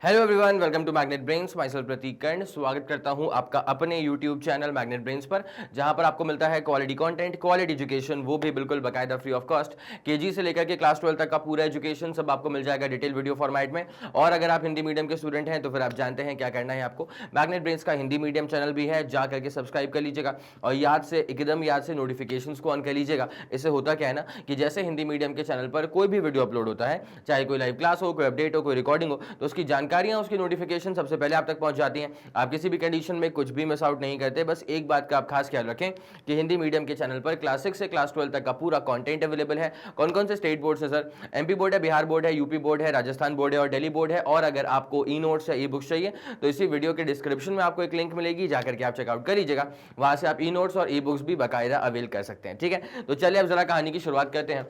Hello everyone, welcome to magnet brains. Myself Prateek Karn स्वागत करता हूं आपका अपने यूट्यूब चैनल मैग्नेट ब्रेन्स पर, जहां पर आपको मिलता है क्वालिटी कंटेंट, क्वालिटी एजुकेशन, वो भी बिल्कुल बाकायदा फ्री ऑफ कॉस्ट। केजी से लेकर के क्लास 12 तक का पूरा एजुकेशन सब आपको मिल जाएगा डिटेल वीडियो फॉर्मेट में। और अगर आप हिंदी मीडियम के स्टूडेंट हैं तो फिर आप जानते हैं क्या करना है आपको। मैग्नेट ब्रेन्स का हिंदी मीडियम चैनल भी है, जा करके सब्सक्राइब कर लीजिएगा और एकदम याद से नोटिफिकेशन को ऑन कर लीजिएगा। इससे होता क्या है ना कि जैसे हिंदी मीडियम के चैनल पर कोई भी वीडियो अपलोड होता है, चाहे कोई लाइव क्लास हो, कोई अपडेट हो, कोई रिकॉर्डिंग हो, तो उसकी जानकारियां, उसकी नोटिफिकेशन सबसे पहले आप तक पहुंच जाती हैं। आप किसी भी कंडीशन में कुछ भी मिस आउट नहीं करते। बस एक बात का आप खास ख्याल रखें कि हिंदी मीडियम के चैनल पर क्लास 6 से क्लास 12 तक का पूरा कंटेंट अवेलेबल है। कौन कौन से स्टेट बोर्ड से सर? एमपी बोर्ड है, बिहार बोर्ड है, यूपी बोर्ड है, राजस्थान बोर्ड है और दिल्ली बोर्ड है। और अगर आपको ई नोट्स या ई बुक्स चाहिए तो इसी वीडियो के डिस्क्रिप्शन में आपको एक लिंक मिलेगी, जाकर के आप चेकआउट कर लीजिएगा। वहां से आप ई नोट्स और ई बुक्स भी बाकायदा अवेल कर सकते हैं। ठीक है, तो चलिए अब जरा कहानी की शुरुआत करते हैं।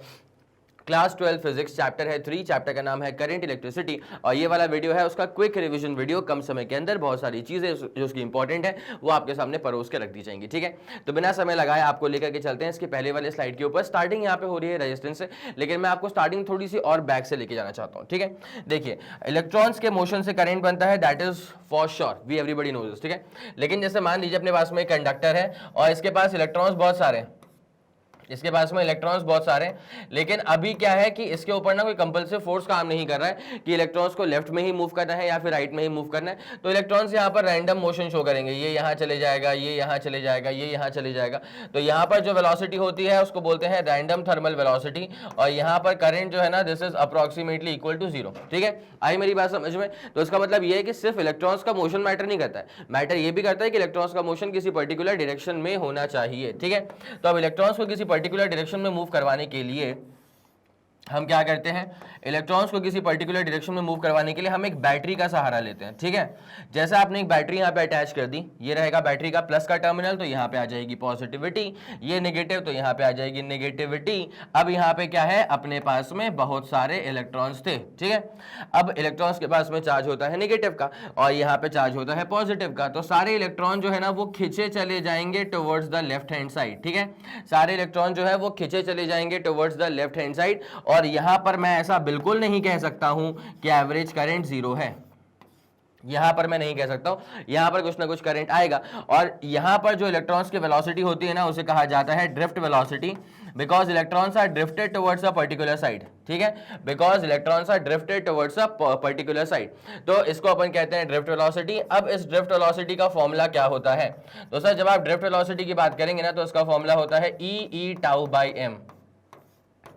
क्लास 12 फिजिक्स चैप्टर है 3, चैप्टर का नाम है करंट इलेक्ट्रिसिटी। और ये वाला वीडियो है उसका क्विक रिवीजन वीडियो। कम समय के अंदर बहुत सारी चीजें जो उसकी इंपॉर्टेंट है वो आपके सामने परोस के रख दी जाएंगी। ठीक है, तो बिना समय लगाए आपको लेकर के चलते हैं इसके पहले वाले स्लाइड के ऊपर। स्टार्टिंग यहाँ पे हो रही है रेजिस्टेंस से, लेकिन मैं आपको स्टार्टिंग थोड़ी सी और बैक से लेके जाना चाहता हूँ। ठीक है, देखिए इलेक्ट्रॉन्स के मोशन से करंट बनता है, that is for sure, we everybody knows. ठीक है, लेकिन जैसे मान लीजिए अपने पास में एक कंडक्टर है और इसके पास इलेक्ट्रॉन्स बहुत सारे हैं, इसके पास में इलेक्ट्रॉन्स बहुत सारे हैं, लेकिन अभी क्या है कि इसके ऊपर ना कोई कंपल्सिव फोर्स काम नहीं कर रहा है कि इलेक्ट्रॉन्स को लेफ्ट में ही मूव करना है या फिर राइट में ही मूव करना है। तो इलेक्ट्रॉन्स यहाँ पर रैंडम मोशन शो करेंगे, ये यहाँ चले जाएगा, ये यहाँ चले जाएगा, ये यहाँ चले जाएगा। तो यहाँ पर जो वेलोसिटी होती है उसको बोलते हैं रैंडम थर्मल वेलोसिटी, और यहाँ पर करंट जो है ना this is approximately equal to 0। ठीक है, आई मेरी बात समझ में? तो इसका मतलब ये है कि सिर्फ इलेक्ट्रॉन्स का मोशन मैटर नहीं करता है, मैटर ये भी करता है कि इलेक्ट्रॉन्स का मोशन किसी पर्टिकुलर डायरेक्शन में होना चाहिए। ठीक है, तो अब इलेक्ट्रॉन्स को किसी पर्टिकुलर डायरेक्शन में मूव करवाने के लिए हम क्या करते हैं, इलेक्ट्रॉन्स को किसी पर्टिकुलर डायरेक्शन में मूव करवाने के लिए हम एक बैटरी का सहारा लेते हैं। ठीक है, जैसे आपने एक बैटरी यहाँ पे अटैच कर दी, ये रहेगा बैटरी का प्लस का टर्मिनल, तो यहाँ पे आ जाएगी पॉजिटिविटी, ये नेगेटिव तो यहाँ पे आ जाएगी नेगेटिविटी। अब यहाँ पे क्या है, अपने पास में बहुत सारे इलेक्ट्रॉन्स थे। ठीक है, अब इलेक्ट्रॉन्स के पास में चार्ज होता है नेगेटिव का और यहाँ पे चार्ज होता है पॉजिटिव का, तो सारे इलेक्ट्रॉन जो है ना वो खिंचे चले जाएंगे towards the left hand side. ठीक है, सारे इलेक्ट्रॉन जो है वो खिंचे चले जाएंगे towards the left hand side. और यहां पर मैं ऐसा बिल्कुल नहीं कह सकता हूं कि एवरेज करंट 0 है, यहां पर मैं नहीं कह सकता हूं, यहां पर कुछ ना कुछ करंट आएगा। और यहां पर जो इलेक्ट्रॉन्स की वेलोसिटी होती है ना उसे कहा जाता है drift velocity, because electrons are drifted towards a particular side. ठीक है, because electrons are drifted towards a particular side, तो इसको अपन कहते हैं ड्रिफ्ट वेलोसिटी। अब इस ड्रिफ्ट वेलोसिटी का फॉर्मूला क्या होता है? तो सर जब आप ड्रिफ्ट वेलोसिटी की बात करेंगे ना तो इसका फॉर्मूला होता है ई टाउ बाई एम।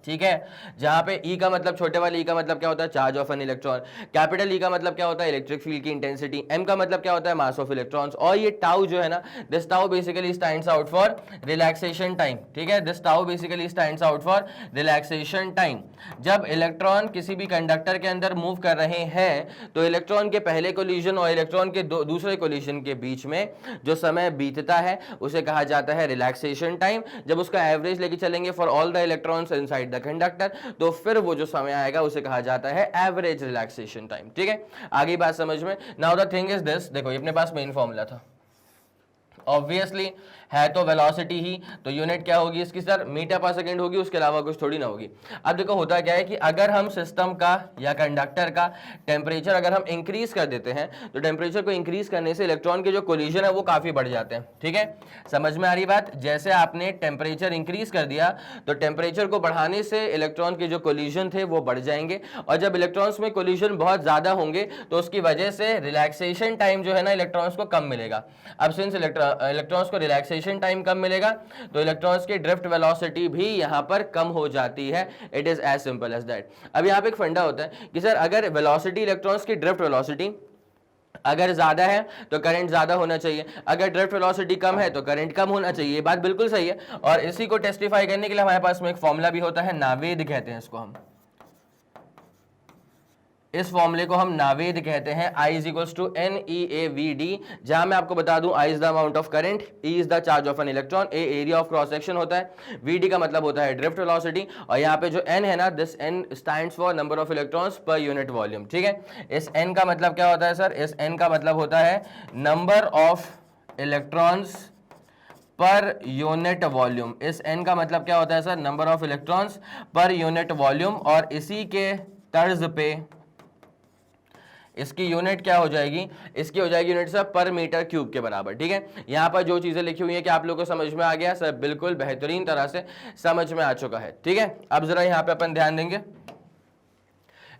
ठीक है, जहां पे E का मतलब, छोटे वाले E का मतलब क्या होता है, charge of an electron, capital E का मतलब क्या होता है, इलेक्ट्रिक फील्ड की इंटेंसिटी, M का मतलब क्या होता है, मास ऑफ इलेक्ट्रॉन्स, और ये टाउ जो है ना, this tau basically stands out for relaxation time. ठीक है, this tau basically stands out for relaxation time. जब इलेक्ट्रॉन किसी भी कंडक्टर के अंदर मूव कर रहे हैं तो इलेक्ट्रॉन के पहले कोलिजन और इलेक्ट्रॉन के दूसरे कोलिजन के बीच में जो समय बीतता है उसे कहा जाता है रिलैक्सेशन टाइम। जब उसका एवरेज लेके चलेंगे for all the electrons inside the conductor, तो फिर वो जो समय आएगा उसे कहा जाता है एवरेज रिलैक्सेशन टाइम। ठीक है, आगे बात समझ में? Now the thing is this, देखो ये अपने पास मेन फॉर्मूला था, ऑब्वियसली है तो वेलोसिटी ही, तो यूनिट क्या होगी इसकी सर, मीटर पर सेकंड होगी, उसके अलावा कुछ थोड़ी ना होगी। अब देखो होता क्या है कि अगर हम सिस्टम का या कंडक्टर का टेम्परेचर अगर हम इंक्रीज कर देते हैं तो टेम्परेचर को इंक्रीज करने से इलेक्ट्रॉन के जो कोलिजन है वो काफी बढ़ जाते हैं। ठीक है, समझ में आ रही बात? जैसे आपने टेम्परेचर इंक्रीज कर दिया तो टेम्परेचर को बढ़ाने से इलेक्ट्रॉन के जो कोलिजन थे वो बढ़ जाएंगे, और जब इलेक्ट्रॉन्स में कोलिजन बहुत ज्यादा होंगे तो उसकी वजह से रिलैक्सेशन टाइम जो है ना इलेक्ट्रॉन्स को कम मिलेगा। अब सिंस इलेक्ट्रॉन्स को रिलैक्सेशन टाइम कम मिलेगा तो इलेक्ट्रॉन्स की ड्रिफ्ट वेलोसिटी भी यहां पर कम हो जाती है। It is as simple as that. अब यहां पे एक फंडा होता है कि सर अगर वेलोसिटी, इलेक्ट्रॉन्स की ड्रिफ्ट वेलोसिटी अगर ज्यादा है तो करंट ज्यादा होना चाहिए, अगर ड्रिफ्ट वेलोसिटी कम है तो करंट कम होना चाहिए। ये बात बिल्कुल सही है, और इसी को टेस्टिफाई करने के लिए हमारे पास में एक फॉर्मूला भी होता है, नावेद कहते हैं इसको हम, इस फॉर्मूले को हम नावेद कहते हैं। I is equals to NeAVD, जहां मैं आपको बता दूं I is the amount of current, E is the charge of an electron, A area of cross section होता है, VD का मतलब होता है ड्रिफ्ट वेलोसिटी, और यहाँ पे जो N है ना, this N stands for number of electrons per unit volume. ठीक है, इस N का मतलब क्या होता है सर, इस N का मतलब होता है number of electrons per unit volume. इस N का मतलब क्या होता है sir, number of electrons per unit volume. और इसी के तर्ज पे इसकी यूनिट क्या हो जाएगी, इसकी हो जाएगी यूनिट सर पर मीटर क्यूब के बराबर। ठीक है, यहां पर जो चीजें लिखी हुई है कि आप लोगों को समझ में आ गया सर, बिल्कुल बेहतरीन तरह से समझ में आ चुका है। ठीक है, अब जरा यहां पे अपन ध्यान देंगे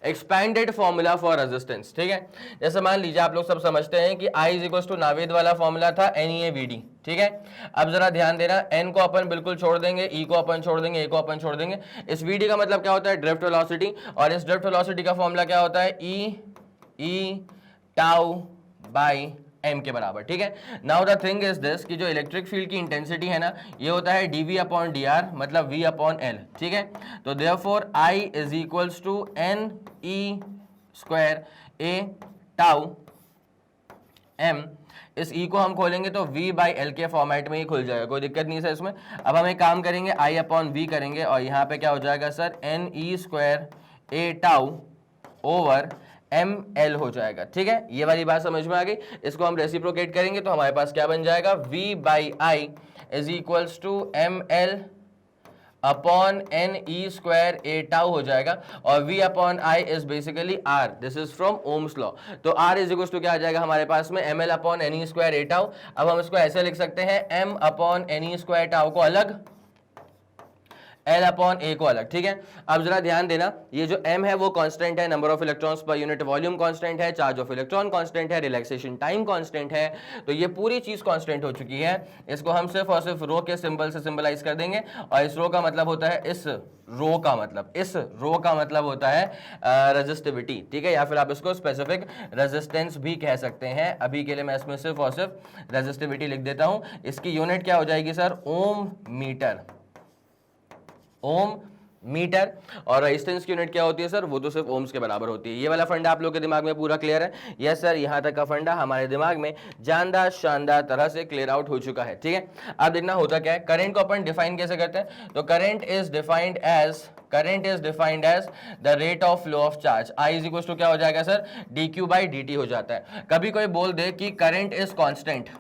एक्सपैंडेड फॉर्मूला फॉर रेजिस्टेंस। ठीक है, जैसे मान लीजिए आप लोग सब समझते हैं कि I इज इक्वल टू नावेद वाला फॉर्मूला था NeAVD। ठीक है, अब जरा ध्यान देना, N को अपन बिल्कुल छोड़ देंगे, E को अपन छोड़ देंगे, A को अपन छोड़ देंगे। इस VD का मतलब क्या होता है, ड्रिफ्ट वेलोसिटी, और इस ड्रिफ्ट वेलोसिटी का फॉर्मूला क्या होता है, E टाउ बाई m के बराबर। ठीक है, now the thing is this कि जो इलेक्ट्रिक फील्ड की इंटेंसिटी है ना, ये होता है dv अपॉन dr, मतलब v अपॉन l। ठीक है, तो therefore I is equals to n e square a tau m। इस e को हम खोलेंगे तो v बाई एल के फॉर्मेट में ही खुल जाएगा, कोई दिक्कत नहीं है इसमें। अब हम एक काम करेंगे, I अपॉन v करेंगे, और यहाँ पे क्या हो जाएगा sir, n e square a tau over ml हो जाएगा। ठीक है, ये वाली बात समझ में आ गई। इसको हम रेसिप्रोकेट करेंगे तो हमारे पास क्या बन जाएगा, v by I is equals to ml upon n e square a tau हो जाएगा, और v upon I is basically r, this is from Ohm's law. तो r इज इक्वल्स टू क्या आ जाएगा हमारे पास में, ml upon n e square a tau. अब हम इसको ऐसे लिख सकते हैं, m upon n e square tau को अलग, L अपॉन A को अलग। ठीक है, अब जरा ध्यान देना, ये जो M है वो कांस्टेंट है, number of electrons per unit volume constant है, चार्ज ऑफ इलेक्ट्रॉन कांस्टेंट है, रिलैक्सेशन टाइम कांस्टेंट है, तो ये पूरी चीज कांस्टेंट हो चुकी है। इसको हम सिर्फ और सिर्फ रो के सिंबल से सिंबलाइज कर देंगे, और इस रो का मतलब होता है, इस रो का मतलब होता है रेजिस्टिविटी। ठीक है, या फिर आप इसको स्पेसिफिक रेजिस्टेंस भी कह सकते हैं। अभी के लिए मैं इसमें सिर्फ और सिर्फ रेजिस्टिविटी लिख देता हूं। इसकी यूनिट क्या हो जाएगी सर, ओम मीटर, ओम मीटर। और रेजिस्टेंस की यूनिट क्या होती है सर, वो तो सिर्फ ओम्स के बराबर होती है। ये वाला फंडा आप लोग के दिमाग में पूरा क्लियर है? यस सर, यहां तक का फंडा हमारे दिमाग में जानदार शानदार तरह से क्लियर आउट हो चुका है। ठीक है, अब देखना होता क्या है, करंट को अपन डिफाइन कैसे करते हैं, तो current is defined as the rate of flow of charge. I is equal to क्या हो जाएगा sir, D Q by D T हो जाता है। कभी कोई बोल दे कि करंट इज कॉन्स्टेंट,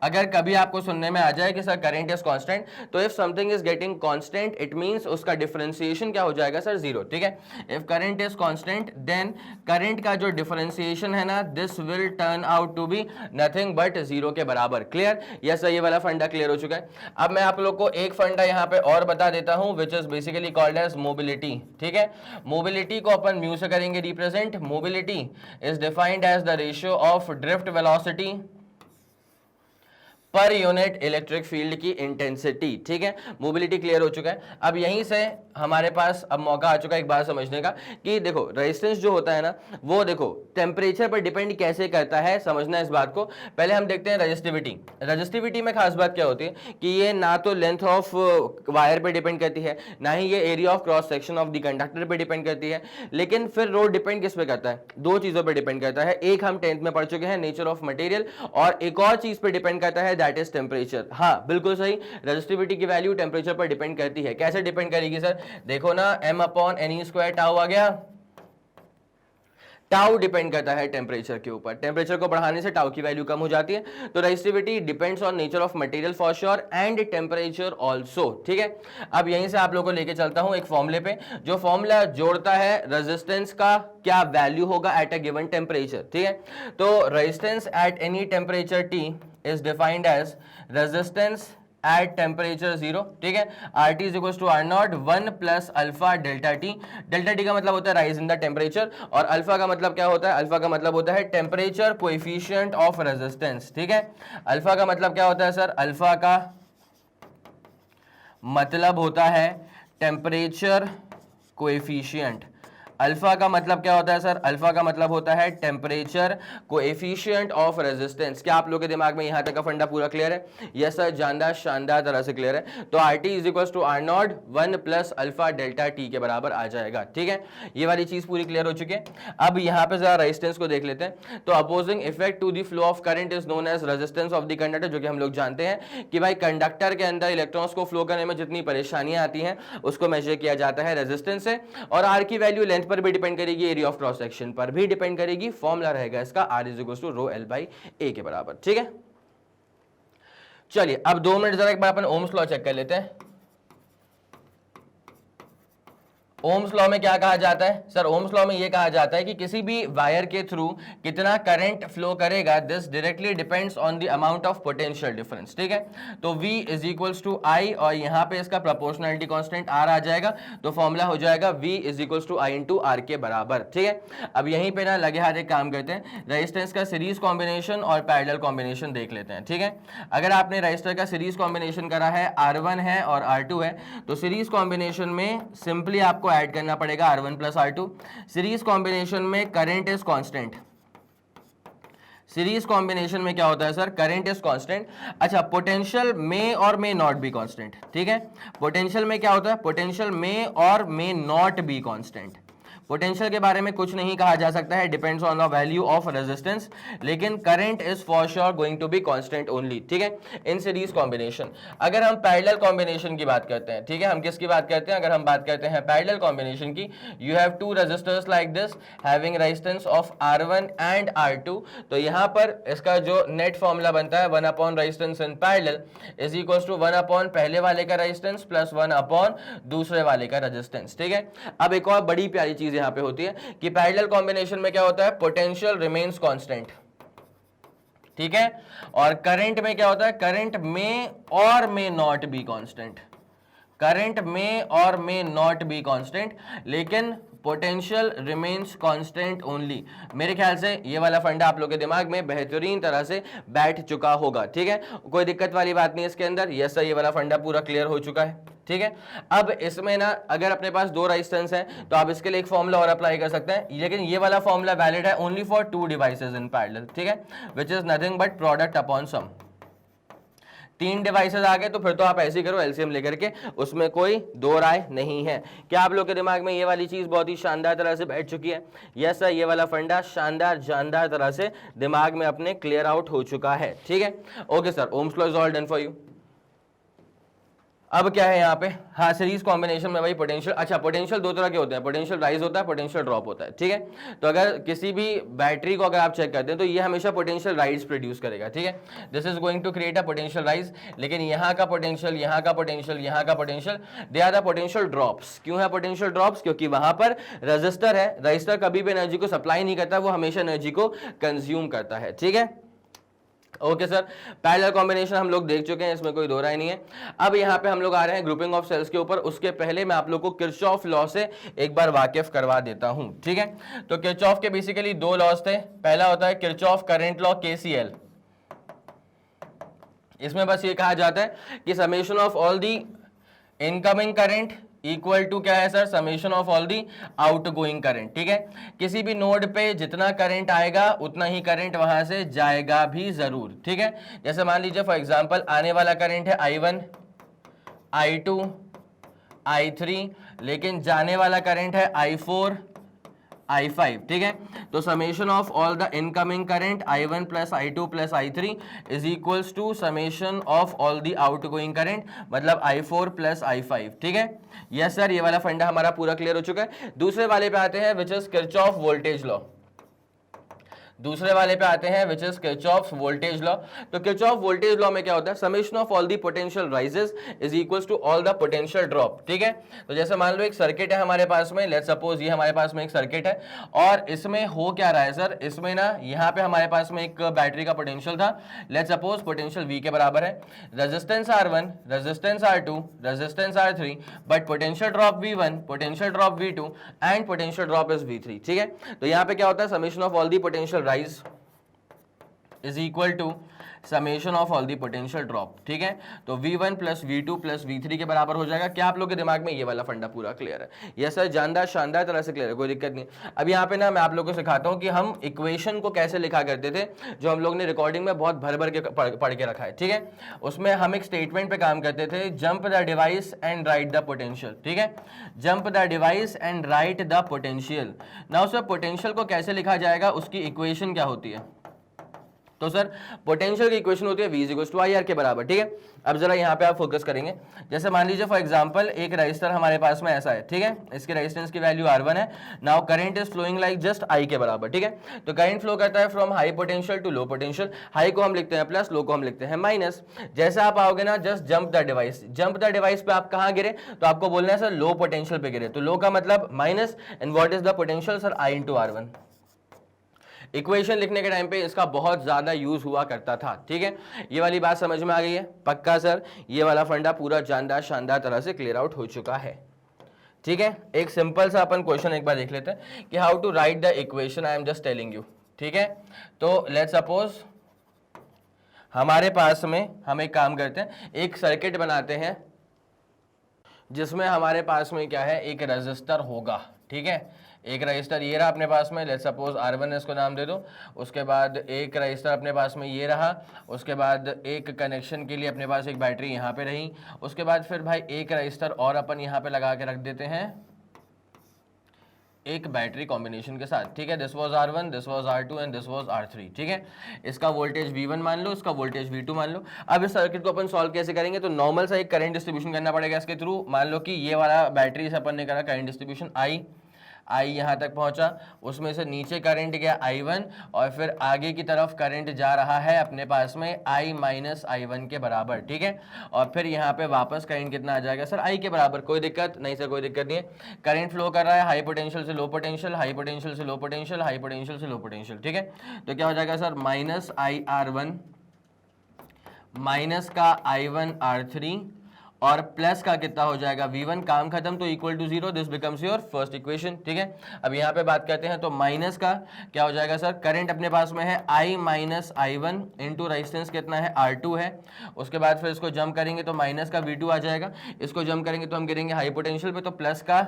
अगर कभी आपको सुनने में आ जाए कि सर करंट इज कांस्टेंट, तो if something is getting constant it means उसका डिफरेंशिएशन क्या हो जाएगा सर, जीरो। ठीक है, if current is constant then current का जो डिफरेंशिएशन है ना, this will turn out to be nothing but zero के बराबर। क्लियर? यस सर, ये वाला फंडा क्लियर हो चुका है। अब मैं आप लोग को एक फंडा यहाँ पे और बता देता हूं, which is basically called as mobility. ठीक है, मोबिलिटी को अपन म्यू से करेंगे represent. Mobility is defined as the ratio of drift velocity per unit electric field की इंटेंसिटी। ठीक है, मोबिलिटी क्लियर हो चुका है। अब यहीं से हमारे पास अब मौका आ चुका है एक बात समझने का कि देखो रेजिस्टेंस जो होता है ना, वो देखो टेम्परेचर पर डिपेंड कैसे करता है, समझना इस बात को। पहले हम देखते हैं रेजिस्टिविटी। रेजिस्टिविटी में खास बात क्या होती है कि ये ना तो लेंथ ऑफ वायर पे डिपेंड करती है, ना ही ये area of cross section of the conductor पे डिपेंड करती है। लेकिन फिर रो डिपेंड किस पे करता है, दो चीजों पे डिपेंड करता है। एक हम 10th में पढ़ चुके हैं, नेचर ऑफ मटेरियल, और एक और चीज पे डिपेंड करता है, दैट इज टेम्परेचर। हाँ बिल्कुल सही, रेजिस्टिविटी की वैल्यू टेम्परेचर पर डिपेंड करती है। कैसे डिपेंड करेगी सर, देखो ना, m upon n e square tau आ गया, टाउ डिपेंड करता है टेम्परेचर के ऊपर, टेम्परेचर को बढ़ाने से टाउ की वैल्यू कम हो जाती है। तो resistivity depends on nature of material for sure and temperature also. ठीक है, अब यहीं से आप लोगों को लेके चलता हूं एक फॉर्मूले पे, जो फॉर्मूला जोड़ता है रेजिस्टेंस का क्या वैल्यू होगा एट अ गिवन टेम्परेचर। ठीक है, तो resistance at any temperature T is defined as resistance at temperature 0। ठीक है, RT is equals to R0 1 plus alpha delta T। Delta T का मतलब होता है राइज इन द टेम्परेचर, और अल्फा का मतलब क्या होता है, अल्फा का मतलब होता है टेम्परेचर कोएफिशिएंट ऑफ रेजिस्टेंस। ठीक है, अल्फा का मतलब क्या होता है सर, अल्फा का मतलब होता है टेम्परेचर कोएफिशिएंट। अल्फा का मतलब क्या होता है सर, अल्फा का मतलब होता है टेम्परेचर कोएफिशिएंट ऑफ रेजिस्टेंस। क्या आप लोगों के दिमाग में यहां तक का फंडा पूरा क्लियर है? यस सर, जानदार शानदार तरह से क्लियर है। तो RT is equal to R0 1 plus alpha delta T के बराबर आ जाएगा। ठीक है, ये वाली चीज पूरी क्लियर हो चुकी है। अब यहां पे जरा रेजिस्टेंस को देख लेते हैं। तो opposing effect to the flow of current is known as resistance of the conductor, जो कि हम लोग जानते हैं कि भाई कंडक्टर के अंदर इलेक्ट्रॉन्स को फ्लो करने में जितनी परेशानियां आती हैं उसको मेजर किया जाता है रेजिस्टेंस से, और R की वैल्यू लेंथ पर भी डिपेंड करेगी, एरिया ऑफ क्रॉस सेक्शन पर भी डिपेंड करेगी। फॉर्मूला रहेगा इसका R is equal to rho l by a के बराबर। ठीक है, चलिए अब 2 मिनट जरा एक बार अपन ओम्स लॉ चेक कर लेते हैं। ओम्स लॉ में क्या कहा जाता है सर? ओम्स लॉ में ये कहा जाता है कि किसी भी वायर के थ्रू कितना करंट फ्लो करेगा, this directly depends on the amount of potential difference, ठीक है। तो V is equals to I, और यहाँ पे इसका प्रोपोर्शनलिटी कांस्टेंट R आ जाएगा, तो फॉर्मूला हो जाएगा V is equals to I into R के बराबर, ठीक है। अब यहीं पे ना लगे हाथ एक काम करते हैं, रेजिस्टेंस का सीरीज कॉम्बिनेशन और पैरेलल कॉम्बिनेशन देख लेते हैं, ठीक है। अगर आपने रेजिस्टर का सीरीज कॉम्बिनेशन करा है, R1 है और R2 है, तो सीरीज कॉम्बिनेशन में सिंपली आपको ऐड करना पड़ेगा R1 plus R2। Series combination में current is constant, series combination में क्या होता है सर? Current is constant. अच्छा, पोटेंशियल में और मे नॉट बी कांस्टेंट, ठीक है। पोटेंशियल में क्या होता है? पोटेंशियल में और may not be constant. Potential के बारे में कुछ नहीं कहा जा सकता है, depends on the value of resistance, लेकिन current is for sure going to be constant only, ठीक है, इन सीरीज कॉम्बिनेशन। अगर हम पैरेलल कॉम्बिनेशन की बात करते हैं, ठीक है, हम किसकी बात करते हैं? अगर हम बात करते हैं पैरेलल कॉम्बिनेशन की, you have two resistors like this having resistance of R1 and R2, तो यहां पर इसका जो नेट फॉर्मूला बनता है 1 upon resistance in parallel is equals to 1 upon पहले वाले का रेजिस्टेंस प्लस 1 अपॉन दूसरे वाले का रेजिस्टेंस, ठीक है। अब एक और बड़ी प्यारी चीज यहां पे होती है कि पैरेलल कॉम्बिनेशन में क्या होता है? पोटेंशियल रिमेन्स कांस्टेंट, ठीक है, और करंट में क्या होता है? करंट में और may not be constant, current में और मे नॉट बी कांस्टेंट, लेकिन पोटेंशियल रिमेन्स कांस्टेंट ओनली। मेरे ख्याल से ये वाला फंडा आप लोग के दिमाग में बेहतरीन तरह से बैठ चुका होगा, ठीक है, कोई दिक्कत वाली बात नहीं है इसके अंदर। यस सर, ये वाला फंडा पूरा क्लियर हो चुका है, ठीक है। अब इसमें ना अगर अपने पास दो रेजिस्टेंस है तो आप इसके लिए एक फॉर्मूला और अप्लाई कर सकते हैं, लेकिन ये वाला फॉर्मूला वैलिड है only for two devices in parallel, ठीक है, which is nothing but product upon sum. तीन डिवाइसेस आ गए तो फिर तो आप ऐसे ही करो, एलसीएम लेकर के, उसमें कोई दो राय नहीं है। क्या आप लोग के दिमाग में ये वाली चीज बहुत ही शानदार तरह से बैठ चुकी है? यस सर, ये वाला फंडा शानदार जानदार तरह से दिमाग में अपने क्लियर आउट हो चुका है, ठीक है। Okay sir, Ohm's law is all done for you. अब क्या है यहाँ पे? हाँ, सीरीज कॉम्बिनेशन में भाई पोटेंशियल, अच्छा पोटेंशियल दो तरह के होते हैं, पोटेंशियल राइज होता है, पोटेंशियल ड्रॉप होता है, ठीक है। तो अगर किसी भी बैटरी को अगर आप चेक करते हैं तो ये हमेशा पोटेंशियल राइज प्रोड्यूस करेगा, ठीक है, this is going to create a potential rise. लेकिन यहाँ का पोटेंशियल, यहाँ का पोटेंशियल, यहाँ का potential, they are the potential drops. क्यों है पोटेंशियल ड्रॉप्स? क्योंकि वहां पर रजिस्टर है, रजिस्टर कभी भी एनर्जी को सप्लाई नहीं करता, वो हमेशा एनर्जी को कंज्यूम करता है, ठीक है। ओके सर, पैरेलल कॉम्बिनेशन हम लोग देख चुके हैं, इसमें कोई दो राय नहीं है। अब यहाँ पे हम लोग आ रहे हैं ग्रुपिंग ऑफ सेल्स के ऊपर। उसके पहले मैं आप लोग को किरचॉफ लॉ से एक बार वाकिफ करवा देता हूं, ठीक है। तो किरचॉफ के बेसिकली दो लॉज थे। पहला होता है किरचॉफ करंट लॉ, KCL। इसमें बस ये कहा जाता है कि summation of all the incoming current equal to क्या है sir? Summation of all the outgoing current, ठीक है। किसी भी नोड पे जितना करंट आएगा उतना ही करंट वहां से जाएगा भी जरूर, ठीक है। जैसे मान लीजिए फॉर एग्जांपल आने वाला करंट है I1, I2, I3, लेकिन जाने वाला करंट है I4, I5, ठीक है। तो summation of all the incoming current I1 plus I2 plus I3 is equals to summation of all the outgoing current, मतलब I4 प्लस I5, ठीक है। यस सर, ये वाला फंडा हमारा पूरा क्लियर हो चुका है। दूसरे वाले पे आते हैं which is Kirchhoff voltage law. दूसरे वाले पे आते हैं which is Kirchhoff's voltage law. तो किरचॉफ वोल्टेज लॉ में क्या होता है? Summation of all the potential rises is equals to all the potential drop, ठीक है। तो जैसे मान लो एक सर्किट है हमारे पास में, लेट्स सपोज ये हमारे पास में एक सर्किट है, और इसमें हो क्या रहा है सर? इसमें ना यहाँ पे हमारे पास में एक बैटरी का पोटेंशियल था, लेट्स सपोज पोटेंशियल V के बराबर है, resistance R1, resistance R2, resistance R3, but potential drop V1, potential drop V2 and potential drop is V3, ठीक है। तो यहाँ पे क्या होता है? Summation of all the potential rise is equal to summation of all the potential drop, ठीक है। तो V1 plus V2 plus V3 के बराबर हो जाएगा। क्या आप लोग के दिमाग में ये वाला फंडा पूरा क्लियर है? यस सर, जानदार शानदार तरह से क्लियर है, कोई दिक्कत नहीं। अब यहाँ पे ना मैं आप लोगों को सिखाता हूँ कि हम इक्वेशन को कैसे लिखा करते थे, जो हम लोग ने रिकॉर्डिंग में बहुत भर भर के पढ़ के रखा है, ठीक है। उसमें हम एक स्टेटमेंट पे काम करते थे, jump the device and right the potential, ठीक है। Jump the device and right the potential. Now sir, potential को कैसे लिखा जाएगा, उसकी इक्वेशन क्या होती है? तो सर पोटेंशियल की इक्वेशन होती है V is to I R के बराबर, ठीक है। अब जरा यहाँ पे आप फोकस करेंगे, जैसे मान लीजिए फॉर एग्जांपल एक रजिस्टर हमारे पास में ऐसा है, ठीक है, इसके रेजिस्टेंस की वैल्यू R1 है। Now current is flowing like just I के बराबर, ठीक है। तो करंट फ्लो करता है from high potential to low potential, high को हम लिखते हैं प्लस, लो को हम लिखते हैं माइनस। जैसे आप आओगे ना, just jump the device, jump the device पे आप कहाँ गिरे, तो आपको बोलना है सर लो पोटेंशियल पे गिरे, तो लो का मतलब minus, and what is the potential sir I into R1। Equation लिखने के टाइम पे इसका बहुत ज्यादा यूज हुआ करता था, ठीक है। ये वाली बात समझ में आ गई है पक्का सर, ये वाला फंडा पूरा जानदार शानदार तरह से क्लियर आउट हो चुका है, ठीक है। एक सिंपल सा अपन क्वेश्चन एक बार देख लेते हैं कि how to write the equation, I am just telling you, ठीक है। तो लेट्स सपोज हमारे पास में हम एक काम करते हैं, एक सर्किट बनाते हैं जिसमें हमारे पास में क्या है, एक रजिस्टर होगा, ठीक है। एक रजिस्टर ये रहा अपने पास में, लेट्स सपोज R1 इसको नाम दे दो। उसके बाद एक रजिस्टर अपने पास में ये रहा, उसके बाद एक कनेक्शन के लिए अपने पास एक बैटरी यहाँ पे रही, उसके बाद फिर भाई एक रजिस्टर और अपन यहाँ पे लगा के रख देते हैं एक बैटरी कॉम्बिनेशन के साथ, ठीक है। This was R1, this was R2 and this was R3, ठीक है। इसका वोल्टेज V1 मान लो, इसका वोल्टेज V2 मान लो। अब इस सर्किट को अपन सॉल्व कैसे करेंगे, तो नॉर्मल सा एक करंट डिस्ट्रीब्यूशन करना पड़ेगा इसके थ्रू। मान लो कि ये वाला बैटरी से अपन ने करा करंट डिस्ट्रीब्यूशन I यहाँ तक पहुंचा, उसमें से नीचे करंट गया I1 और फिर आगे की तरफ करंट जा रहा है अपने पास में I माइनस I1 के बराबर, ठीक है। और फिर यहाँ पे वापस करंट कितना आ जाएगा सर, I के बराबर। कोई दिक्कत नहीं सर, कोई दिक्कत नहीं है। करंट फ्लो कर रहा है हाई पोटेंशियल से लो पोटेंशियल, हाई पोटेंशियल से लो पोटेंशियल, हाई पोटेंशियल से लो पोटेंशियल, ठीक है। तो क्या हो जाएगा सर, माइनस IR1 माइनस का I1 R3 और प्लस का कितना हो जाएगा V1, काम खत्म, तो equal to 0, this becomes your first equation, ठीक है। अब यहाँ पे बात करते हैं, तो माइनस का क्या हो जाएगा सर, करंट अपने पास में है I minus I1 into resistance कितना है R2 है। उसके बाद फिर इसको जंप करेंगे तो माइनस का V2 आ जाएगा, इसको जंप करेंगे तो हम गिरेंगे हाई पोटेंशियल पे, तो प्लस का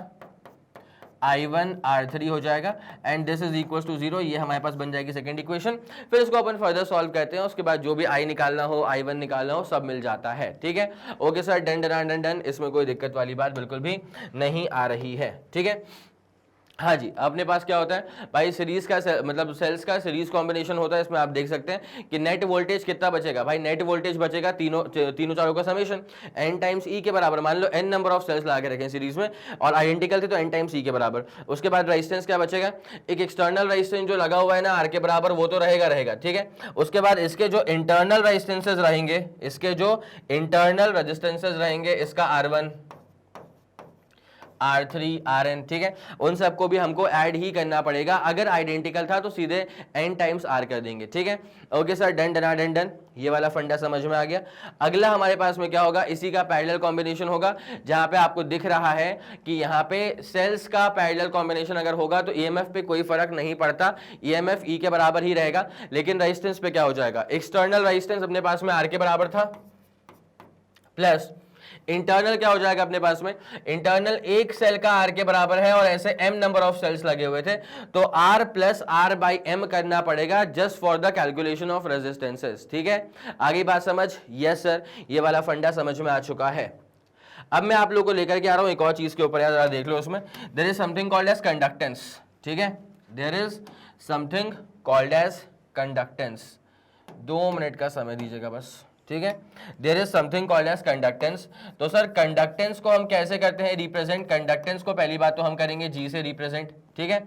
I1 R3 हो जाएगा and this is equal to 0। ये हमारे पास बन जाएगी सेकंड इक्वेशन। फिर इसको अपन फर्दर सॉल्व करते हैं, उसके बाद जो भी I निकालना हो, I1 निकालना हो, सब मिल जाता है, ठीक है। Okay sir, done done done done, इसमें कोई दिक्कत वाली बात बिल्कुल भी नहीं आ रही है, ठीक है। हाँ जी, अपने पास क्या होता है भाई, सीरीज का मतलब सेल्स का सीरीज कॉम्बिनेशन होता है। इसमें आप देख सकते हैं कि नेट वोल्टेज कितना बचेगा भाई, नेट वोल्टेज बचेगा तीनों चारों का समेशन n टाइम्स ई के बराबर। मान लो n नंबर ऑफ सेल्स लगा के रखें सीरीज में और आइडेंटिकल थे तो n टाइम्स ई के बराबर। उसके बाद रेजिस्टेंस क्या बचेगा, एक एक्सटर्नल रेजिस्टेंस जो लगा हुआ है ना R के बराबर, वो तो रहेगा, ठीक है। उसके बाद इसके जो इंटरनल रेजिस्टेंसेज रहेंगे, इसके जो इंटरनल रेजिस्टेंसेज रहेंगे, इसका R1 R3 Rn, ठीक है। उन सबको भी हमको ऐड ही करना पड़ेगा, अगर आइडेंटिकल था तो सीधे n टाइम्स R कर देंगे, ठीक है। Okay sir, done done done done, ये वाला फंडा समझ में आ गया। अगला हमारे पास में क्या होगा, इसी का पैरेलल कॉम्बिनेशन होगा, जहां पे आपको दिख रहा है कि यहाँ पे सेल्स का पैरेलल कॉम्बिनेशन अगर होगा तो EMF पे कोई फर्क नहीं पड़ता, EMF E के बराबर ही रहेगा। लेकिन रेजिस्टेंस पे क्या हो जाएगा, एक्सटर्नल रेजिस्टेंस अपने पास में R के बराबर था, प्लस इंटरनल क्या हो जाएगा अपने पास में, इंटरनल एक सेल का R के बराबर है और ऐसे m नंबर ऑफ सेल्स लगे हुए थे, तो R plus R by M करना पड़ेगा just for the calculation of resistances, ठीक है। आगे बात समझ, यस सर, ये वाला फंडा समझ में आ चुका है। अब मैं आप लोगों को लेकर के आ रहा हूं एक और चीज के ऊपर, यार जरा देख लो। उसमें there is something called as conductance, ठीक है, there is something called as conductance. 2 minute का समय दीजिएगा बस, ठीक है। There is something called as conductance. तो सर कंडक्टेंस को हम कैसे करते हैं रिप्रेजेंट, कंडक्टेंस को पहली बात तो हम करेंगे G से रिप्रेजेंट, ठीक है।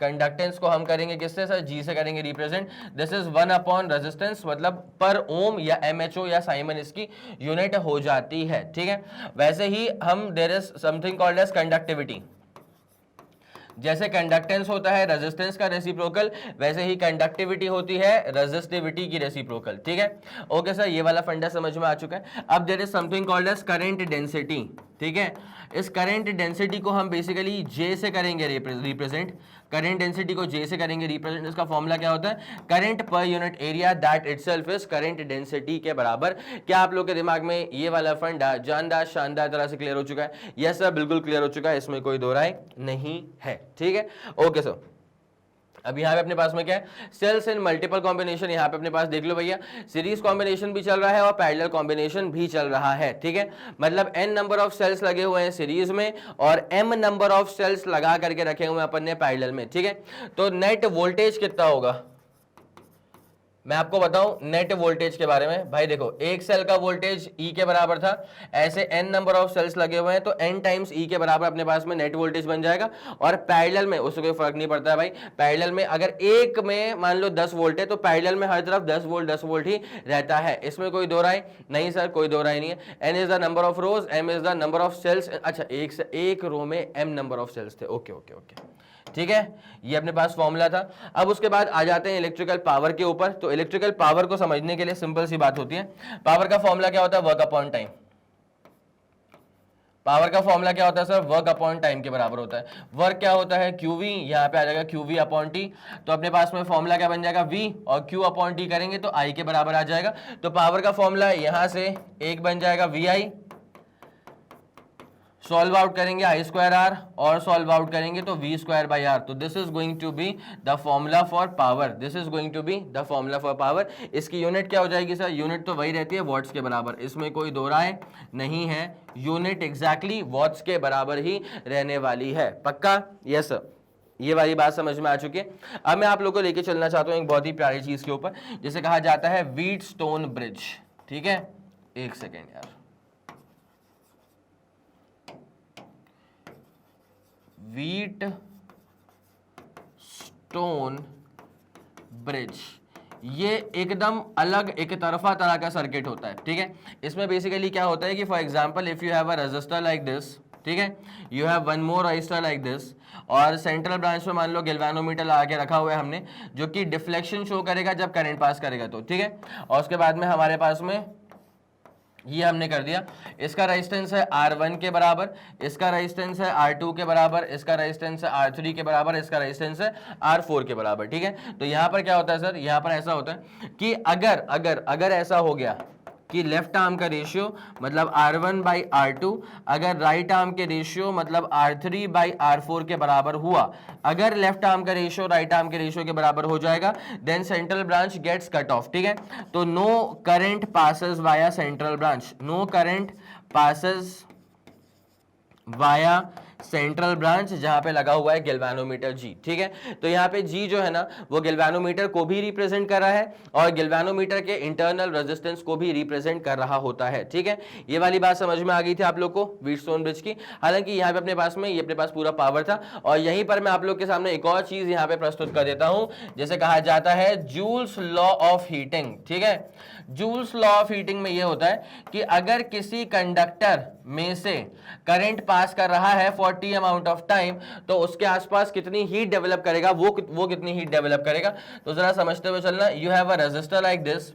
कंडक्टेंस को हम करेंगे किससे सर, G से करेंगे represent. This is 1 upon resistance, मतलब पर ओम या MHO या साइमन इसकी यूनिट हो जाती है, ठीक है। वैसे ही हम there is something called as conductivity, जैसे कंडक्टेंस होता है रेजिस्टेंस का रेसिप्रोकल, वैसे ही कंडक्टिविटी होती है रेजिस्टिविटी की रेसिप्रोकल, ठीक है। ओके सर, ये वाला फंडा समझ में आ चुका है। अब there is something called as current density, ठीक है। इस करंट डेंसिटी को हम बेसिकली J से करेंगे रिप्रेजेंट, करंट डेंसिटी को J से करेंगे रिप्रेजेंट। इसका फॉर्मूला क्या होता है, current per unit area that itself is current density के बराबर। क्या आप लोग के दिमाग में ये वाला फंडा जानदार शानदार तरह से क्लियर हो चुका है? यस सर, बिल्कुल क्लियर हो चुका है, इसमें कोई दो राय नहीं है, ठीक है। ओके सर, अब यहाँ पे अपने पास में क्या है, सेल्स इन मल्टीपल कॉम्बिनेशन। यहाँ पे अपने पास देख लो भैया, सीरीज कॉम्बिनेशन भी चल रहा है और पैरेलल कॉम्बिनेशन भी चल रहा है, ठीक है। मतलब n नंबर ऑफ सेल्स लगे हुए हैं सीरीज में और m नंबर ऑफ सेल्स लगा करके रखे हुए हैं अपन ने पैरेलल में, ठीक है। तो नेट वोल्टेज कितना होगा, मैं आपको बताऊं नेट वोल्टेज के बारे में। भाई देखो, एक सेल का वोल्टेज E के बराबर था, ऐसे n नंबर ऑफ सेल्स लगे हुए हैं तो n टाइम्स E के बराबर अपने पास में नेट वोल्टेज बन जाएगा। और पैरेलल में उससे कोई फर्क नहीं पड़ता है भाई, पैरेलल में अगर एक में मान लो 10 वोल्ट है तो पैरेलल में हर तरफ 10 वोल्ट ही रहता है। इसमें कोई दो राय नहीं सर, कोई दो राय नहीं है। n is the number of rows, m is the number of cells. अच्छा, एक रो में m नंबर ऑफ सेल्स थे। ओके ओके ओके, ठीक है, ये अपने पास फॉर्मूला था। अब उसके बाद आ जाते हैं इलेक्ट्रिकल पावर के ऊपर। तो इलेक्ट्रिकल पावर को समझने के लिए सिंपल सी बात होती है, पावर का फॉर्मूला क्या होता है? Work upon time. पावर का फॉर्मूला क्या होता है सर? वर्क अपॉन टाइम के बराबर होता है। वर्क क्या होता है? QV, यहाँ पे आ जाएगा QV अपॉन T। तो अपने पास में फॉर्मूला क्या बन जाएगा? V, और Q अपॉन T करेंगे तो I के बराबर आ जाएगा। तो पावर का फॉर्मूला यहां से एक बन जाएगा VI, सॉल्व आउट करेंगे I स्क्वायर R, और सॉल्व आउट करेंगे तो V स्क्वायर बाई R। तो this is going to be the formula for power, this is going to be the formula for power. इसकी यूनिट क्या हो जाएगी sir? Unit तो वही रहती है वॉट्स के बराबर, इसमें कोई दो राय नहीं है, यूनिट एग्जैक्टली वॉट्स के बराबर ही रहने वाली है। पक्का? यस सर, ये वाली बात समझ में आ चुकी है। अब मैं आप लोगों को लेके चलना चाहता हूँ एक बहुत ही प्यारी चीज के ऊपर, जिसे कहा जाता है व्हीटस्टोन ब्रिज। ठीक है, एक सेकेंड यार, व्हीटस्टोन ब्रिज, ये एकदम अलग एक तरफा तरह का सर्किट होता है। ठीक है, इसमें बेसिकली क्या होता है कि for example if you have a resistor like this, ठीक है, you have one more resistor like this, और सेंट्रल ब्रांच में मान लो गैल्वेनोमीटर लगा के रखा हुआ है हमने, जो कि डिफ्लेक्शन शो करेगा जब करंट पास करेगा तो। ठीक है, और उसके बाद में हमारे पास में ये हमने कर दिया, इसका रेजिस्टेंस है R1 के बराबर, इसका रेजिस्टेंस है R2 के बराबर, इसका रेजिस्टेंस है R3 के बराबर, इसका रेजिस्टेंस है R4 के बराबर। ठीक है, तो यहां पर क्या होता है सर? यहां पर ऐसा होता है कि अगर ऐसा हो गया कि लेफ्ट आर्म का रेशियो मतलब R1 बाई R2, अगर राइट आर्म के रेशियो मतलब R3 बाई R4 के बराबर हुआ, अगर लेफ्ट आर्म का रेशियो राइट आर्म के रेशियो के बराबर हो जाएगा, then central branch gets cut off. ठीक है, तो no current passes via central branch, no current passes via central branch, जहां पे लगा हुआ है गैल्वेनोमीटर G। ठीक है, तो यहाँ पे G जो है ना वो गैल्वेनोमीटर को भी रिप्रेजेंट कर रहा है और गैल्वेनोमीटर के इंटरनल रेजिस्टेंस को भी रिप्रेजेंट कर रहा होता है। ठीक है, ये वाली बात समझ में आ गई थी आप लोग को व्हीटस्टोन ब्रिज की। हालांकि यहाँ पे अपने पास में ये अपने पास पूरा पावर था, और यहीं पर मैं आप लोग के सामने एक और चीज यहाँ पे प्रस्तुत कर देता हूं, जैसे कहा जाता है जूल्स लॉ ऑफ हीटिंग। ठीक है, जूल्स लॉ ऑफ हीटिंग में ये होता है कि अगर किसी कंडक्टर में से करंट पास कर रहा है for T amount of time, तो उसके आसपास कितनी हीट डेवलप करेगा, वो कितनी हीट डेवलप करेगा। तो जरा समझते हुए चलना, you have a resistor like this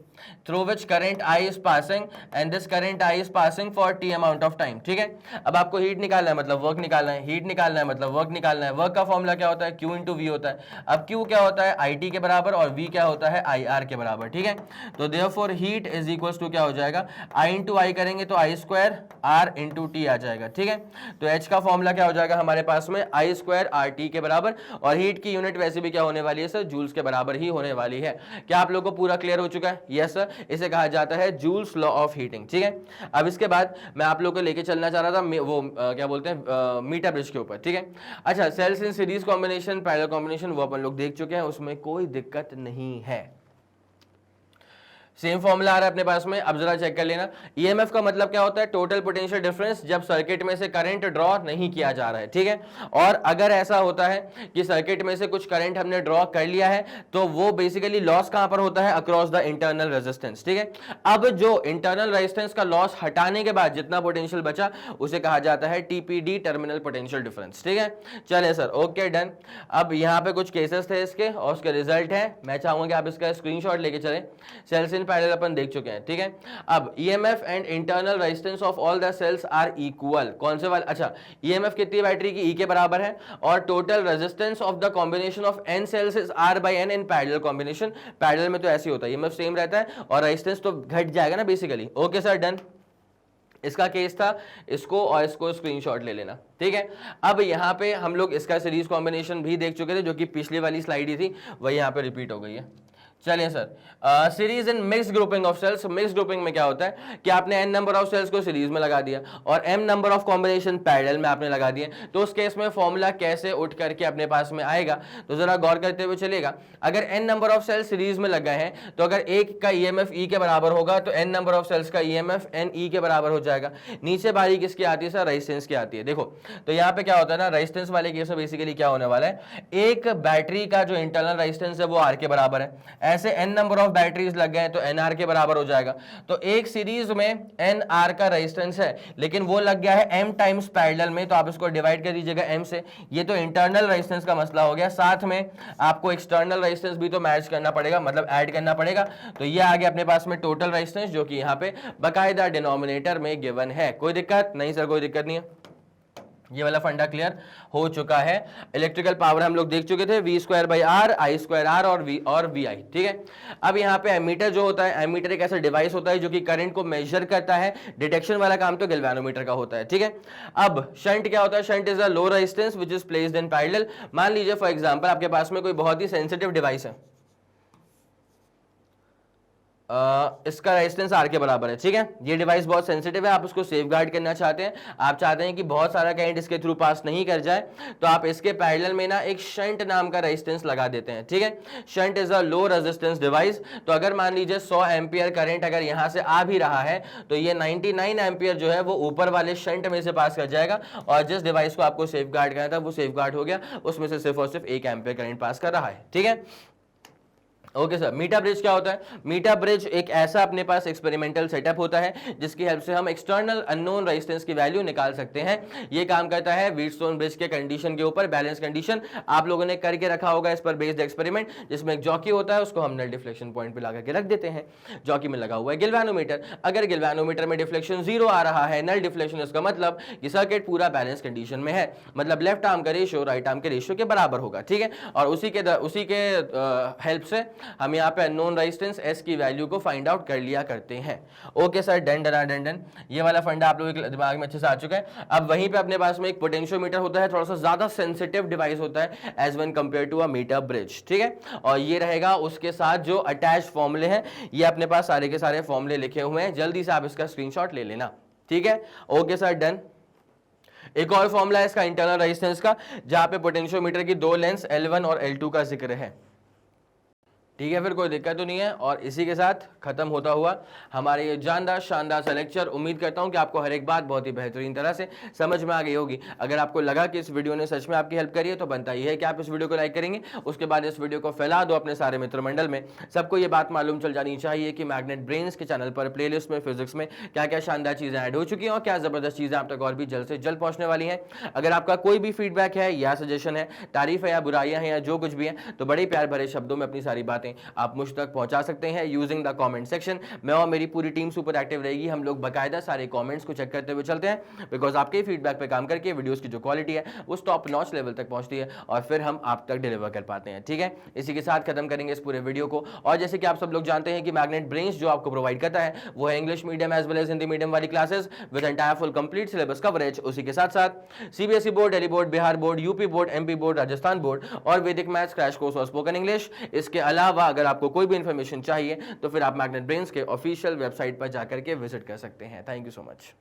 through which current I is passing and this current I is passing for t amount of time। ठीक है, अब आपको हीट निकालना है मतलब वर्क निकालना है, हीट निकालना है मतलब वर्क निकालना है। वर्क का फॉर्मूला क्या होता है? Q इंटू वी होता है। अब Q क्या होता है? IT के बराबर, और V क्या होता है? IR के बराबर। ठीक है, तो therefore heat is equal to क्या हो जाएगा? I इंटू आई करेंगे तो I square R into t आ जाएगा। ठीक है, तो H का फॉर्मूला क्या हो जाएगा हमारे पास में? I स्क्वायर RT के बराबर, और हीट की यूनिट वैसे भी क्या होने वाली है सर? जूल्स के बराबर ही होने वाली है। क्या आप लोगों को पूरा क्लियर हो चुका है? यस सर, इसे कहा जाता है जूल्स लॉ ऑफ हीटिंग। ठीक है, अब इसके बाद मैं आप लोगों को लेके चलना चाह रहा था वो क्या बोलते हैं मीटर ब्रिज के ऊपर। ठीक है, अच्छा, cells in series combination, parallel combination वो अपन लोग देख चुके हैं, उसमें कोई दिक्कत नहीं है। सेम फॉर्मूला आ रहा है अपने पास में, अब जरा चेक कर लेना। ईएमएफ का मतलब क्या होता है? टोटल पोटेंशियल डिफरेंस, जब सर्किट में से करंट ड्रॉ नहीं किया जा रहा है। ठीक है, और अगर ऐसा होता है कि सर्किट में से कुछ करंट हमने ड्रॉ कर लिया है, तो वो बेसिकली लॉस कहां पर होता है? Across the internal resistance. ठीक है, अब जो इंटरनल रेजिस्टेंस का लॉस हटाने के बाद जितना पोटेंशियल बचा, उसे कहा जाता है टीपीडी, टर्मिनल पोटेंशियल डिफरेंस। ठीक है, चले सर, ओके डन। अब यहाँ पे कुछ केसेस थे इसके और उसके रिजल्ट है, मैं चाहूंगा कि आप इसका स्क्रीनशॉट लेके चलें। सेल्स पैरेलल अपन देख चुके हैं। ठीक है, अब EMF and internal resistance of all the cells are equal. कौन से वाले? अच्छा, ईएमएफ कितनी बैटरी की? ई के बराबर है, और total resistance of the combination of N cells is R by N in parallel combination. Parallel में तो ऐसे ही होता है, ईएमएफ सेम रहता है और रेजिस्टेंस तो घट जाएगा ना बेसिकली। Okay sir, done. इसका केस था, इसको और इसको स्क्रीनशॉट ले लेना। ठीक है, अब यहाँ पे हम लोग इसका सीरीज कॉम्बिनेशन भी देख चुके थे, जो कि पिछली वाली स्लाइड ही थी, वही यहाँ पे रिपीट हो गई है। चलिए sir, series in mix grouping of cells. Mix grouping में क्या होता है कि आपने n नंबर ऑफ सेल्स को सीरीज में लगा दिया और m number of combination parallel में आपने लगा दिए, तो उस केस में फॉर्मूला कैसे उठ करके अपने पास में आएगा, तो जरा गौर करते हुए चलेगा। अगर n number of cells series में लग गए हैं तो अगर एक का ईएमएफ ई के बराबर होगा तो n नंबर ऑफ सेल्स का ईएमएफ n ई के बराबर हो जाएगा। नीचे बारी किसकी आती है सर, रेजिस्टेंस की आती है। देखो तो यहाँ पे क्या होता है ना, रेजिस्टेंस वाले केस में बेसिकली क्या होने वाला है, एक बैटरी का जो इंटरनल रेजिस्टेंस है वो आर के बराबर है, ऐसे n नंबर ऑफ बैटरीज लग गए तो nr के बराबर हो जाएगा। तो एक सीरीज में nr का रेजिस्टेंस है लेकिन वो लग गया है m टाइम्स पैरेलल में, तो आप इसको डिवाइड कर दीजिएगा m से। ये तो इंटरनल रेजिस्टेंस का मसला हो गया, साथ में आपको एक्सटर्नल रेजिस्टेंस भी तो मैच करना पड़ेगा, मतलब ऐड करना पड़ेगा। तो ये आ गया अपने पास में टोटल रेजिस्टेंस, जो कि यहाँ पे बाकायदा डिनोमिनेटर में गिवन है। कोई दिक्कत नहीं सर, कोई दिक्कत नहीं है, ये वाला फंडा क्लियर हो चुका है। इलेक्ट्रिकल पावर हम लोग देख चुके थे, v square by R, I square R और वी आई, ठीक है। अब यहाँ पे एमीटर जो होता है, एमीटर एक ऐसा डिवाइस होता है जो कि करंट को मेजर करता है। डिटेक्शन वाला काम तो गैल्वेनोमीटर का होता है, ठीक है। अब शंट क्या होता है, shunt is a low resistance which is placed in parallel. मान लीजिए फॉर एग्जांपल आपके पास में कोई बहुत ही सेंसिटिव डिवाइस है, इसका रेजिस्टेंस आर के बराबर है, ठीक है। ये डिवाइस बहुत सेंसिटिव है, आप उसको सेफगार्ड करना चाहते हैं, आप चाहते हैं कि बहुत सारा करंट इसके थ्रू पास नहीं कर जाए, तो आप इसके पैरेलल में ना एक शंट नाम का रेजिस्टेंस लगा देते हैं, ठीक है। Shunt is a low resistance device. तो अगर मान लीजिए 100 एम्पियर करंट अगर यहां से आ भी रहा है तो ये 99 एम्पियर जो है वो ऊपर वाले शंट में से पास कर जाएगा, और जिस डिवाइस को आपको सेफगार्ड करना था वो सेफगार्ड हो गया, उसमें से सिर्फ और सिर्फ 1 एम्पियर करंट पास कर रहा है, ठीक है। ओके सर, मीटा ब्रिज क्या होता है, मीटा ब्रिज एक ऐसा अपने पास एक्सपेरिमेंटल सेटअप होता है जिसकी हेल्प से हम एक्सटर्नल अननोन रेजिस्टेंस की वैल्यू निकाल सकते हैं। ये काम करता है व्हीटस्टोन ब्रिज के कंडीशन के ऊपर, बैलेंस कंडीशन आप लोगों ने करके रखा होगा इस पर बेस्ड एक्सपेरिमेंट, जिसमें एक जॉकी होता है, उसको हम नल डिफ्लेक्शन पॉइंट पे लगा के रख देते हैं। जॉकी में लगा हुआ है गैल्वेनोमीटर, अगर गैल्वेनोमीटर में डिफ्लेक्शन 0 आ रहा है, नल डिफ्लेक्शन, इसका मतलब कि सर्किट पूरा बैलेंस कंडीशन में है, मतलब लेफ्ट आर्म का रेशियो राइट आर्म के रेशियो के बराबर होगा, ठीक है। और उसी के हेल्प से हम यहाँ पे नॉन रेजिस्टेंस S की वैल्यू को फाइंड आउट कर लिया करते हैं। Okay sir, done done done done, ये वाला फंडा आप लोगों के दिमाग में अच्छे से आ चुका है। अब वहीं पे अपने पास में एक पोटेंशियोमीटर होता है, थोड़ा सा ज्यादा सेंसिटिव डिवाइस होता है as one compare to a meter bridge, ठीक है। और ये रहेगा उसके साथ जो अटैच फॉर्मूले हैं, ये अपने पास सारे के सारे फॉर्मूले लिखे हुए हैं, जल्दी से आप इसका स्क्रीनशॉट ले लेना, ठीक है। Okay sir, done. एक और फॉर्मूला है इसका इंटरनल रेजिस्टेंस का, जहां पे पोटेंशियोमीटर की दो लेंस L1 और L2 का जिक्र है, ठीक है। फिर कोई दिक्कत तो नहीं है। और इसी के साथ खत्म होता हुआ हमारे ये जानदार शानदार सा लेक्चर। उम्मीद करता हूं कि आपको हर एक बात बहुत ही बेहतरीन तरह से समझ में आ गई होगी। अगर आपको लगा कि इस वीडियो ने सच में आपकी हेल्प करी है तो बनता ही है कि आप इस वीडियो को लाइक करेंगे, उसके बाद इस वीडियो को फैला दो अपने सारे मित्रमंडल में। सबको ये बात मालूम चल जानी चाहिए कि मैग्नेट ब्रेन्स के चैनल पर प्लेलिस्ट में फिजिक्स में क्या क्या शानदार चीजें ऐड हो चुकी हैं और क्या जबरदस्त चीजें आप तक और भी जल्द से जल्द पहुंचने वाली हैं। अगर आपका कोई भी फीडबैक है या सजेशन है, तारीफ है या बुराइयां हैं या जो कुछ भी है, तो बड़े प्यार भरे शब्दों में अपनी सारी बातें आप मुझ तक पहुंचा सकते हैं यूजिंग द कमेंट सेक्शन। मैं और मेरी पूरी टीम सुपर एक्टिव रहेगी, हम लोग बाकायदा सारे कमेंट्स को चेक करते हुए चलते हैं, बिकॉज आपके फीडबैक पे काम करके वीडियोस की जो क्वालिटी है वो टॉप नॉच लेवल तक पहुंचती है और फिर हम आप तक डिलीवर कर पाते हैं, ठीक है। इसी के साथ खत्म करेंगे इस पूरे वीडियो को। और जैसे कि आप सब लोग जानते हैं कि मैग्नेट ब्रेन्स जो आपको प्रोवाइड करता है वो है English medium as well as Hindi medium वाली classes with entire full complete syllabus coverage. उसी के साथ साथ CBSE board, Delhi board, Bihar board, UP board, MP board, Rajasthan board और वैदिक मैथ्स क्रैश कोर्स और स्पोकन इंग्लिश। इसके अलावा अगर आपको कोई भी इंफॉर्मेशन चाहिए तो फिर आप मैग्नेट ब्रेन्स के ऑफिशियल वेबसाइट पर जाकर के विजिट कर सकते हैं। Thank you so much.